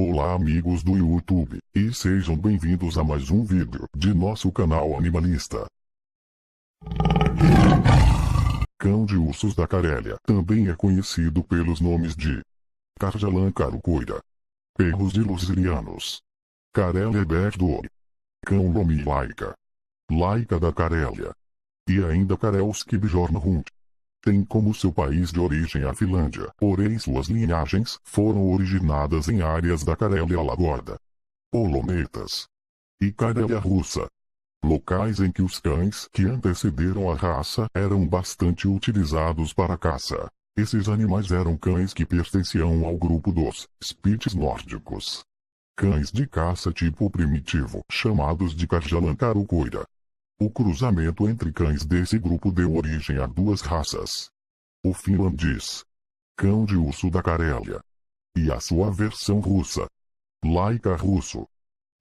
Olá amigos do YouTube, e sejam bem-vindos a mais um vídeo de nosso canal animalista. Cão de ursos da Carélia também é conhecido pelos nomes de Carjalan carucoira, perros de lusirianos, Carelia bear dog, cão lomi laica, laica da Carélia, e ainda Karelski bjornhund. Tem como seu país de origem a Finlândia, porém suas linhagens foram originadas em áreas da Carélia Lagorda, Polonetas e Carélia Russa, locais em que os cães que antecederam a raça eram bastante utilizados para caça. Esses animais eram cães que pertenciam ao grupo dos Spitz nórdicos, cães de caça tipo primitivo, chamados de Carjalan carucoira. O cruzamento entre cães desse grupo deu origem a duas raças: o finlandês, cão de urso da Carélia, e a sua versão russa, laica russo.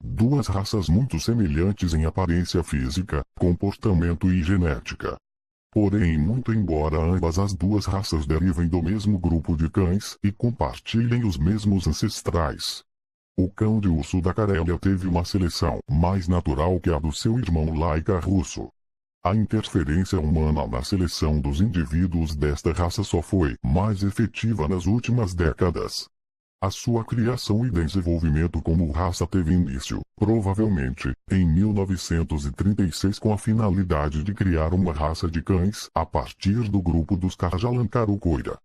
Duas raças muito semelhantes em aparência física, comportamento e genética. Porém, muito embora ambas as duas raças derivem do mesmo grupo de cães e compartilhem os mesmos ancestrais, o cão de urso da Carélia teve uma seleção mais natural que a do seu irmão laica russo. A interferência humana na seleção dos indivíduos desta raça só foi mais efetiva nas últimas décadas. A sua criação e desenvolvimento como raça teve início, provavelmente, em 1936 com a finalidade de criar uma raça de cães a partir do grupo dos Carjalan carucoira.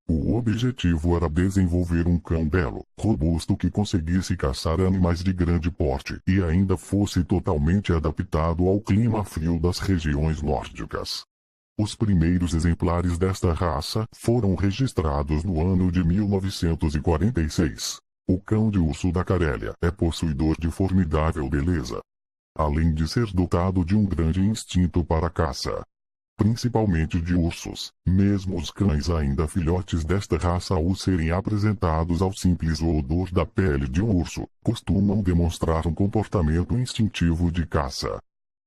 O objetivo era desenvolver um cão belo, robusto que conseguisse caçar animais de grande porte e ainda fosse totalmente adaptado ao clima frio das regiões nórdicas. Os primeiros exemplares desta raça foram registrados no ano de 1946. O cão de urso da Carélia é possuidor de formidável beleza, além de ser dotado de um grande instinto para a caça, principalmente de ursos. Mesmo os cães ainda filhotes desta raça, ao serem apresentados ao simples odor da pele de um urso, costumam demonstrar um comportamento instintivo de caça.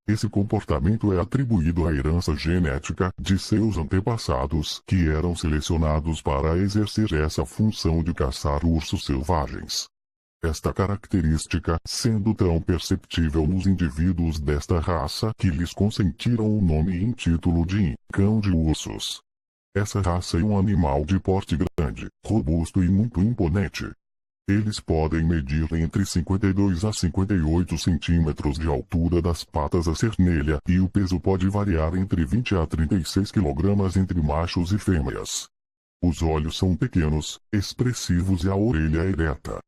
Esse comportamento é atribuído à herança genética de seus antepassados, que eram selecionados para exercer essa função de caçar ursos selvagens. Esta característica sendo tão perceptível nos indivíduos desta raça que lhes consentiram o nome em título de cão de ursos. Essa raça é um animal de porte grande, robusto e muito imponente. Eles podem medir entre 52 a 58 centímetros de altura das patas à cernelha e o peso pode variar entre 20 a 36 kg entre machos e fêmeas. Os olhos são pequenos, expressivos e a orelha ereta.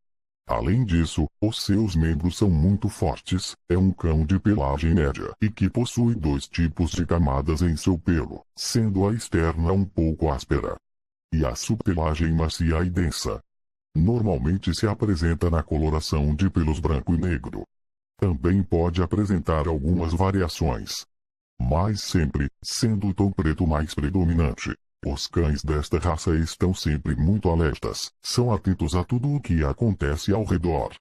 Além disso, os seus membros são muito fortes. É um cão de pelagem média e que possui dois tipos de camadas em seu pelo, sendo a externa um pouco áspera e a subpelagem macia e densa. Normalmente se apresenta na coloração de pelos branco e negro. Também pode apresentar algumas variações, mas sempre sendo o tom preto mais predominante. Os cães desta raça estão sempre muito alertas, são atentos a tudo o que acontece ao redor.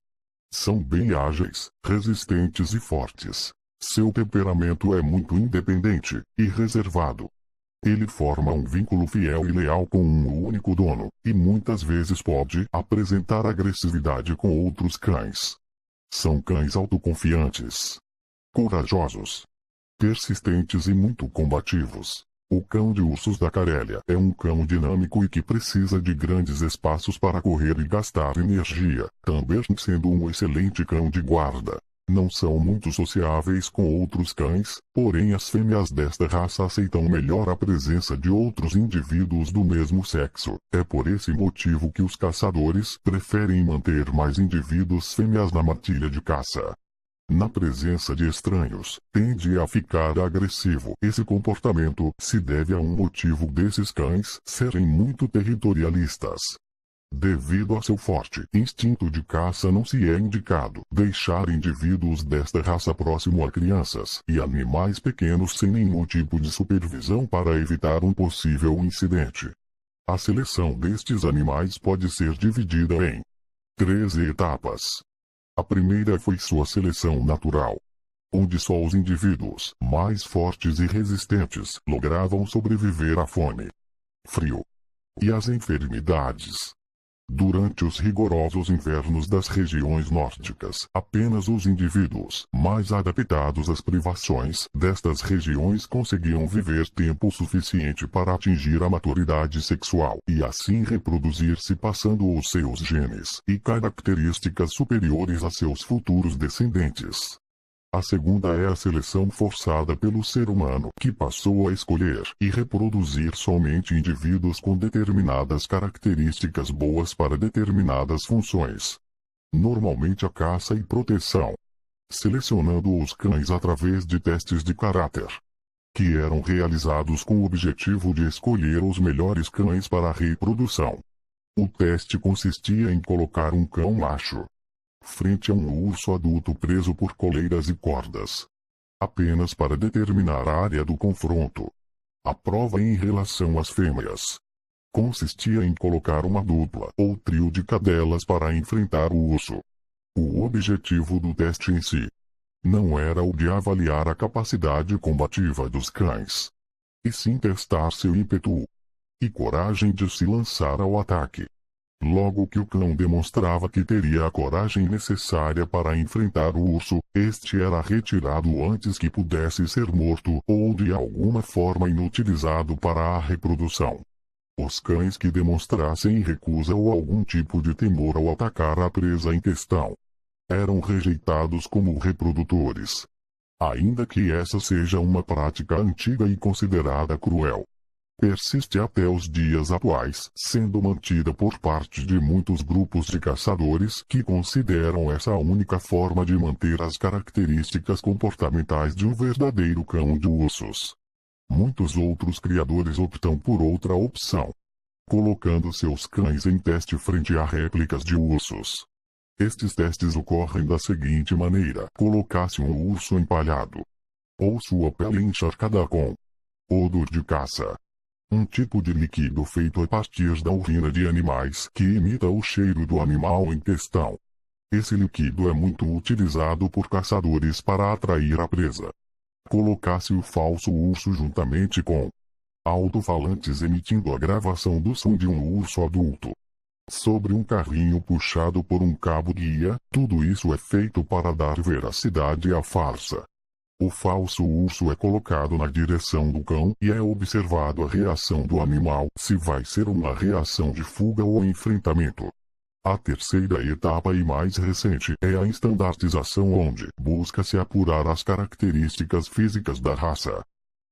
São bem ágeis, resistentes e fortes. Seu temperamento é muito independente e reservado. Ele forma um vínculo fiel e leal com um único dono, e muitas vezes pode apresentar agressividade com outros cães. São cães autoconfiantes, corajosos, persistentes e muito combativos. O cão de ursos da Carélia é um cão dinâmico e que precisa de grandes espaços para correr e gastar energia, também sendo um excelente cão de guarda. Não são muito sociáveis com outros cães, porém as fêmeas desta raça aceitam melhor a presença de outros indivíduos do mesmo sexo. É por esse motivo que os caçadores preferem manter mais indivíduos fêmeas na matilha de caça. Na presença de estranhos, tende a ficar agressivo. Esse comportamento se deve a um motivo desses cães serem muito territorialistas. Devido a seu forte instinto de caça, não se é indicado deixar indivíduos desta raça próximo a crianças e animais pequenos sem nenhum tipo de supervisão para evitar um possível incidente. A seleção destes animais pode ser dividida em 13 etapas. A primeira foi sua seleção natural, onde só os indivíduos mais fortes e resistentes logravam sobreviver à fome, frio e às enfermidades. Durante os rigorosos invernos das regiões nórdicas, apenas os indivíduos mais adaptados às privações destas regiões conseguiam viver tempo suficiente para atingir a maturidade sexual e assim reproduzir-se, passando os seus genes e características superiores a seus futuros descendentes. A segunda é a seleção forçada pelo ser humano, que passou a escolher e reproduzir somente indivíduos com determinadas características boas para determinadas funções. Normalmente a caça e proteção. Selecionando os cães através de testes de caráter, que eram realizados com o objetivo de escolher os melhores cães para a reprodução. O teste consistia em colocar um cão macho frente a um urso adulto preso por coleiras e cordas, apenas para determinar a área do confronto. A prova em relação às fêmeas consistia em colocar uma dupla ou trio de cadelas para enfrentar o urso. O objetivo do teste em si não era o de avaliar a capacidade combativa dos cães, e sim testar seu ímpeto e coragem de se lançar ao ataque. Logo que o cão demonstrava que teria a coragem necessária para enfrentar o urso, este era retirado antes que pudesse ser morto ou de alguma forma inutilizado para a reprodução. Os cães que demonstrassem recusa ou algum tipo de temor ao atacar a presa em questão eram rejeitados como reprodutores, ainda que essa seja uma prática antiga e considerada cruel. Persiste até os dias atuais, sendo mantida por parte de muitos grupos de caçadores que consideram essa a única forma de manter as características comportamentais de um verdadeiro cão de ursos. Muitos outros criadores optam por outra opção, colocando seus cães em teste frente a réplicas de ursos. Estes testes ocorrem da seguinte maneira: colocar-se um urso empalhado, ou sua pele encharcada com odor de caça, um tipo de líquido feito a partir da urina de animais que imita o cheiro do animal em questão. Esse líquido é muito utilizado por caçadores para atrair a presa. Colocar-se o falso urso juntamente com alto-falantes emitindo a gravação do som de um urso adulto sobre um carrinho puxado por um cabo guia, tudo isso é feito para dar veracidade à farsa. O falso urso é colocado na direção do cão e é observado a reação do animal, se vai ser uma reação de fuga ou enfrentamento. A terceira etapa e mais recente é a estandartização, onde busca-se apurar as características físicas da raça.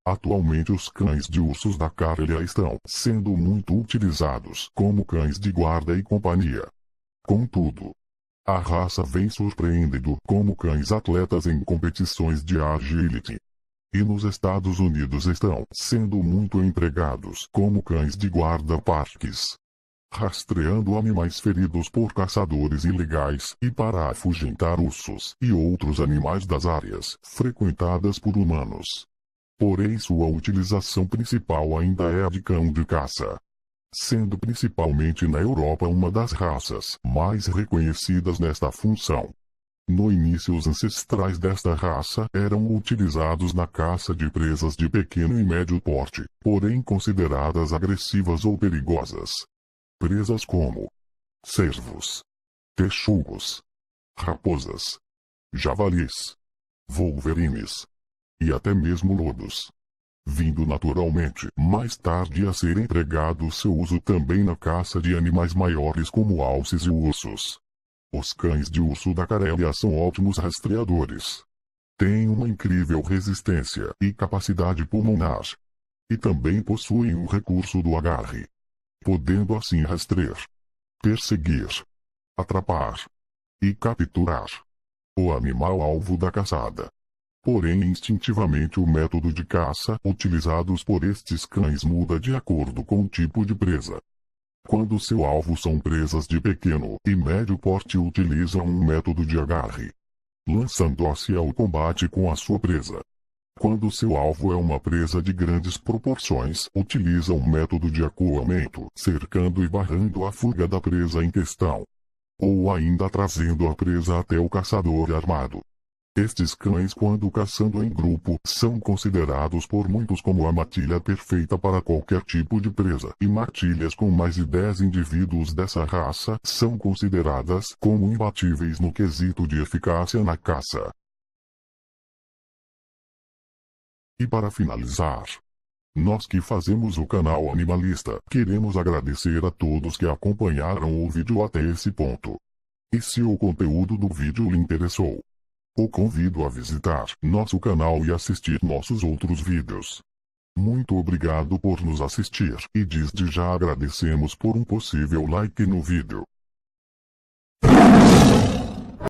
Atualmente os cães de ursos da Carélia estão sendo muito utilizados como cães de guarda e companhia. Contudo, a raça vem surpreendendo como cães atletas em competições de agility. E nos Estados Unidos estão sendo muito empregados como cães de guarda-parques, rastreando animais feridos por caçadores ilegais e para afugentar ursos e outros animais das áreas frequentadas por humanos. Porém, sua utilização principal ainda é a de cão de caça, sendo principalmente na Europa uma das raças mais reconhecidas nesta função. No início, os ancestrais desta raça eram utilizados na caça de presas de pequeno e médio porte, porém consideradas agressivas ou perigosas. Presas como cervos, texugos, raposas, javalis, wolverines e até mesmo lobos, vindo naturalmente mais tarde a ser empregado seu uso também na caça de animais maiores como alces e ursos. Os cães de urso da Carélia são ótimos rastreadores. Têm uma incrível resistência e capacidade pulmonar. E também possuem o recurso do agarre, podendo assim rastrear, perseguir, atrapar e capturar o animal alvo da caçada. Porém, instintivamente o método de caça utilizados por estes cães muda de acordo com o tipo de presa. Quando seu alvo são presas de pequeno e médio porte, utilizam um método de agarre, lançando-se ao combate com a sua presa. Quando seu alvo é uma presa de grandes proporções, utilizam um método de acuamento, cercando e barrando a fuga da presa em questão, ou ainda trazendo a presa até o caçador armado. Estes cães, quando caçando em grupo, são considerados por muitos como a matilha perfeita para qualquer tipo de presa, e matilhas com mais de 10 indivíduos dessa raça são consideradas como imbatíveis no quesito de eficácia na caça. E para finalizar, nós que fazemos o canal Animalista, queremos agradecer a todos que acompanharam o vídeo até esse ponto. E se o conteúdo do vídeo lhe interessou, o convido a visitar nosso canal e assistir nossos outros vídeos. Muito obrigado por nos assistir, e desde já agradecemos por um possível like no vídeo.